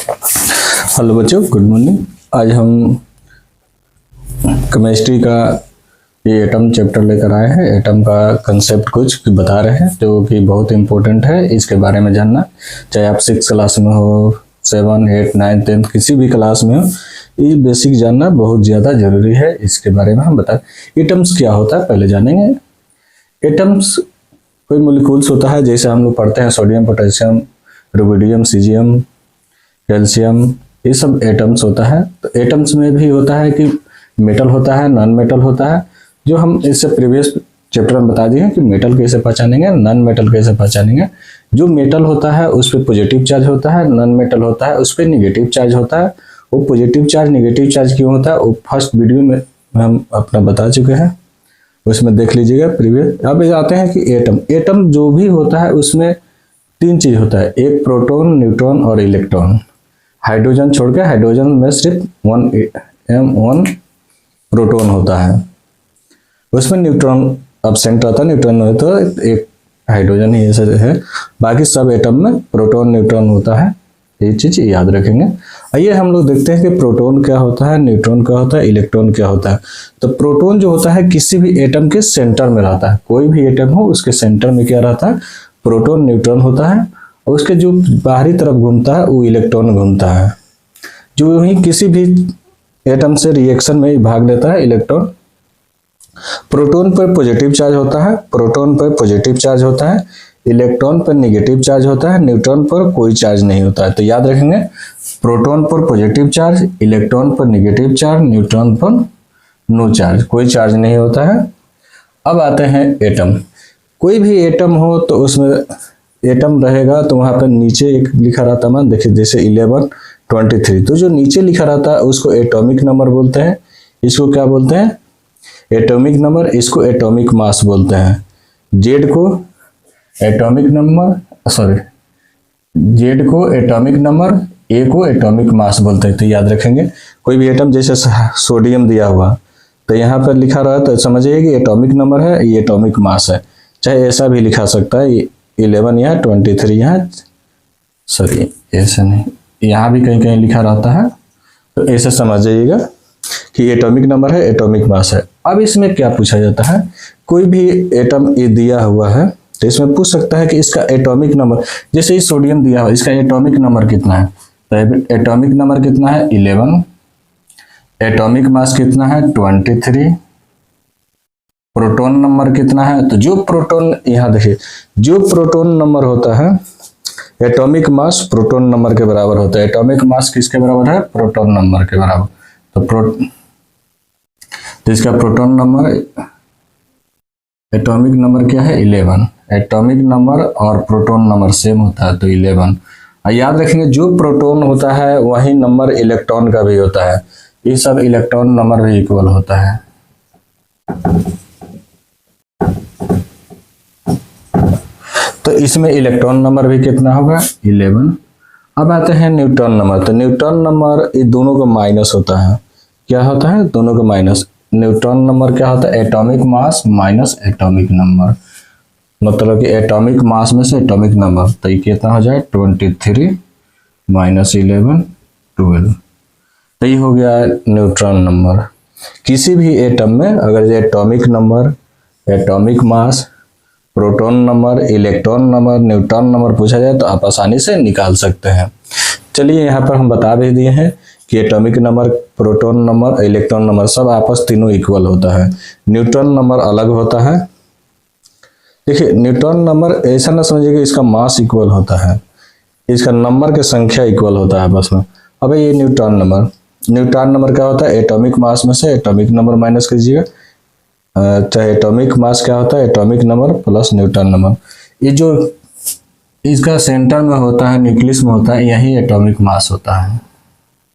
Hello बच्चों, good morning. आज हम केमिस्ट्री का ये एटम चैप्टर लेकर आए हैं। एटम का कंसेप्ट कुछ बता रहे हैं जो कि बहुत इंपॉर्टेंट है इसके बारे में जानना। चाहे आप 6 क्लास में हो, 7, 8, 9, 10 किसी भी क्लास में हो, ये बेसिक जानना बहुत ज़्यादा जरूरी है। इसके बारे में हम बता। एटम्स क्या होता है पहले जानेंगे। एटम्स कोई मोलिक्यूल्स होता है, जैसे हम लोग पढ़ते हैं sodium, potassium, rubidium, caesium, calcium, ये सब एटम्स होता है। तो एटम्स में भी होता है कि मेटल होता है, नॉन मेटल होता है, जो हम इससे प्रीवियस चैप्टर में बता दिए कि मेटल कैसे पहचानेंगे, नॉन मेटल कैसे पहचानेंगे। जो मेटल होता है उस पर पॉजिटिव चार्ज होता है, नॉन मेटल होता है उस पर निगेटिव चार्ज होता है। वो पॉजिटिव चार्ज निगेटिव चार्ज क्यों होता है वो फर्स्ट वीडियो में हम अपना बता चुके हैं, उसमें देख लीजिएगा प्रीवियस। अब आते हैं कि एटम। एटम जो भी होता है उसमें 3 चीज होता है, एक प्रोटॉन, न्यूट्रॉन और इलेक्ट्रॉन। हाइड्रोजन छोड़ के, हाइड्रोजन में सिर्फ 1 प्रोटॉन होता है, उसमें न्यूट्रॉन एब्सेंट रहता है। न्यूट्रॉन हो तो एक हाइड्रोजन ही ऐसे है, बाकी सब एटम में प्रोटॉन न्यूट्रॉन होता है। ये चीज याद रखेंगे। आइए हम लोग देखते हैं कि प्रोटॉन क्या होता है, न्यूट्रॉन क्या होता है, इलेक्ट्रॉन क्या होता है। तो प्रोटॉन जो होता है किसी भी एटम के सेंटर में रहता है। कोई भी एटम हो उसके सेंटर में क्या रहता है, प्रोटॉन न्यूट्रॉन होता है। और उसके जो बाहरी तरफ घूमता है वो इलेक्ट्रॉन घूमता है, जो वहीं किसी भी एटम से रिएक्शन में भाग लेता है इलेक्ट्रॉन। प्रोटॉन पर पॉजिटिव चार्ज होता है, प्रोटॉन पर पॉजिटिव चार्ज होता है, इलेक्ट्रॉन पर नेगेटिव चार्ज होता है, न्यूट्रॉन पर कोई चार्ज नहीं होता है। तो याद रखेंगे, प्रोटॉन पर पॉजिटिव चार्ज, इलेक्ट्रॉन पर नेगेटिव चार्ज, न्यूट्रॉन पर नो चार्ज, कोई चार्ज नहीं होता है। अब आते हैं एटम। कोई भी एटम हो तो उसमें एटम रहेगा तो वहां पर नीचे एक लिखा रहता है, देखिए जैसे 11, 23। तो जो नीचे लिखा रहता है उसको एटॉमिक नंबर बोलते हैं। इसको क्या बोलते हैं, एटॉमिक नंबर। इसको एटॉमिक मास बोलते हैं। जेड को एटॉमिक नंबर, जेड को एटॉमिक नंबर, ए को एटॉमिक मास बोलते हैं। तो याद रखेंगे, कोई भी एटम जैसे सोडियम दिया हुआ तो यहाँ पर लिखा रहा है तो समझिए कि एटॉमिक नंबर है, ये एटॉमिक मास है। चाहे ऐसा भी लिखा सकता है, 11 यहाँ, 23 यहाँ, सॉरी ऐसा नहीं, यहाँ भी कहीं कहीं लिखा रहता है। तो ऐसे समझ जाइएगा कि एटॉमिक नंबर है, एटॉमिक मास है। अब इसमें क्या पूछा जाता है, कोई भी एटम ये दिया हुआ है तो इसमें पूछ सकता है कि इसका एटॉमिक नंबर, जैसे ये सोडियम दिया हुआ, इसका एटॉमिक नंबर कितना है। तो एटॉमिक नंबर कितना है, 11। एटॉमिक मास कितना है, 23। प्रोटॉन नंबर कितना है, तो जो प्रोटॉन, यहाँ देखिए, जो प्रोटॉन नंबर होता है, एटॉमिक मास प्रोटॉन नंबर के बराबर होता है। एटॉमिक मास किसके बराबर है, प्रोटॉन नंबर के बराबर। तो इसका प्रोटॉन नंबर, एटॉमिक नंबर क्या है, 11। एटॉमिक नंबर और प्रोटॉन नंबर सेम होता है तो 11। याद रखेंगे, जो प्रोटॉन होता है वही नंबर इलेक्ट्रॉन का भी होता है। ये सब इलेक्ट्रॉन नंबर भी इक्वल होता है। तो इसमें इलेक्ट्रॉन नंबर भी कितना होगा, 11। अब आते हैं न्यूट्रॉन नंबर। तो न्यूट्रॉन नंबर ये दोनों का माइनस होता है। क्या होता है, दोनों का माइनस। न्यूट्रॉन नंबर क्या होता है, atomic mass minus atomic number, मतलब कि एटॉमिक मास में से एटॉमिक नंबर। तो ये कितना हो जाए, 23 माइनस 11, 12। तो ये हो गया न्यूट्रॉन नंबर। किसी भी एटम में अगर atomic number, atomic mass, proton number, electron number, neutron number पूछा जाए तो आप आसानी से निकाल सकते हैं। चलिए यहाँ पर हम बता भी दिए हैं कि atomic number, proton number, electron number सब आपस तीनों इक्वल होता है। न्यूट्रॉन नंबर अलग होता है। देखिए, न्यूट्रॉन नंबर ऐसा ना समझिए कि इसका मास इक्वल होता है, इसका नंबर की संख्या इक्वल होता है आपस में। अब ये न्यूट्रॉन नंबर, न्यूट्रॉन नंबर क्या होता है, एटॉमिक मास में से एटॉमिक नंबर माइनस कीजिएगा। चाहे एटॉमिक मास क्या होता है, atomic number plus neutron number. ये जो इसका सेंटर में होता है, न्यूक्लियस में होता है, यही एटॉमिक मास होता है।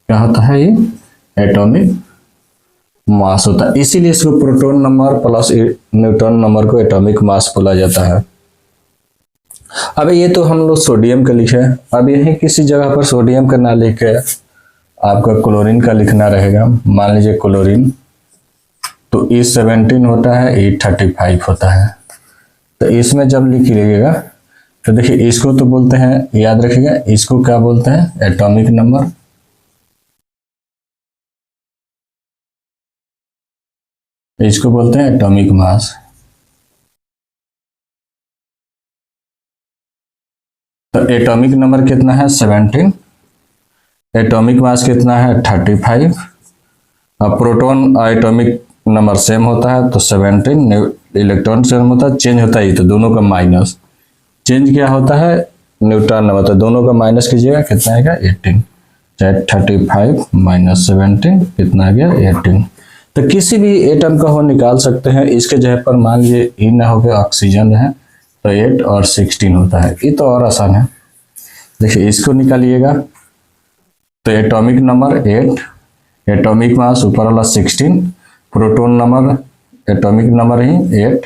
क्या होता है, ये एटॉमिक मास होता है। इसीलिए इसको proton number plus neutron number को एटॉमिक मास बोला जाता है। अब ये तो हम लोग सोडियम का लिखे। अब यही किसी जगह पर सोडियम का ना लिख के आपका क्लोरीन का लिखना रहेगा। मान लीजिए क्लोरीन, तो E17 होता है, E35 होता है। तो इसमें जब लिख लीजिएगा तो देखिए इसको तो बोलते हैं, याद रखिएगा, इसको क्या बोलते हैं, एटॉमिक नंबर। इसको बोलते हैं एटॉमिक मास। तो एटॉमिक नंबर कितना है, 17। एटॉमिक मास कितना है, 35। अब प्रोटॉन एटॉमिक नंबर सेम होता है तो 17, इलेक्ट्रॉन सेम होता है, चेंज होता है तो दोनों का माइनस, चेंज क्या होता है, न्यूट्रॉन नंबर, तो दोनों का माइनस कीजिएगा, कितना आएगा 18, चाहे 35 माइनस 17 कितना आ गया 18। तो किसी भी एटम का हो निकाल सकते हैं। इसके जगह पर मान लीजिए ई ना हो गया, ऑक्सीजन है तो 8 और 16 होता है, ये तो और आसान है। देखिए इसको निकालिएगा तो एटॉमिक नंबर 8, एटॉमिक मास ऊपर वाला 16, प्रोटॉन नंबर एटॉमिक नंबर ही 8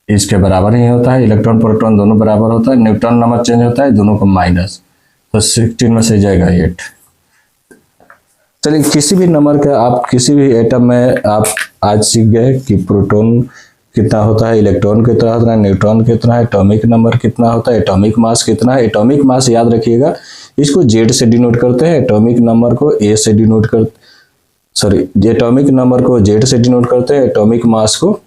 इसके बराबर ही होता है, इलेक्ट्रॉन प्रोटॉन दोनों बराबर होता है, न्यूट्रॉन नंबर चेंज होता है, दोनों का माइनस, तो 16 में से जाएगा 8। चलिए किसी भी नंबर का आप किसी भी एटम में आप आज सीख गए कि प्रोटॉन कितना होता है, इलेक्ट्रॉन कितना होता है, न्यूट्रॉन कितना है, एटॉमिक नंबर कितना होता है, एटॉमिक मास कितना है। एटॉमिक मास याद रखिएगा, इसको जेड से डिनोट करते हैं, एटॉमिक नंबर को ए से डिनोट कर एटॉमिक नंबर को जेड से डिनोट करते हैं, एटॉमिक मास को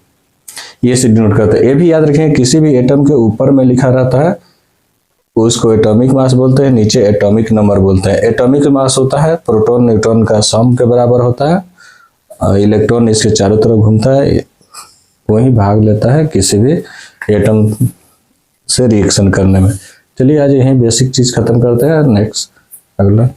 ए से डिनोट करते हैं। ये भी याद रखें, किसी भी एटम के ऊपर में लिखा रहता है उसको एटॉमिक मास बोलते हैं, नीचे एटॉमिक नंबर बोलते हैं। एटॉमिक मास होता है प्रोटॉन न्यूट्रॉन का सम के बराबर होता है, और इलेक्ट्रॉन इसके चारों तरफ घूमता है, वही भाग लेता है किसी भी एटम से रिएक्शन करने में। चलिए आज यही बेसिक चीज खत्म करते हैं, नेक्स्ट अगला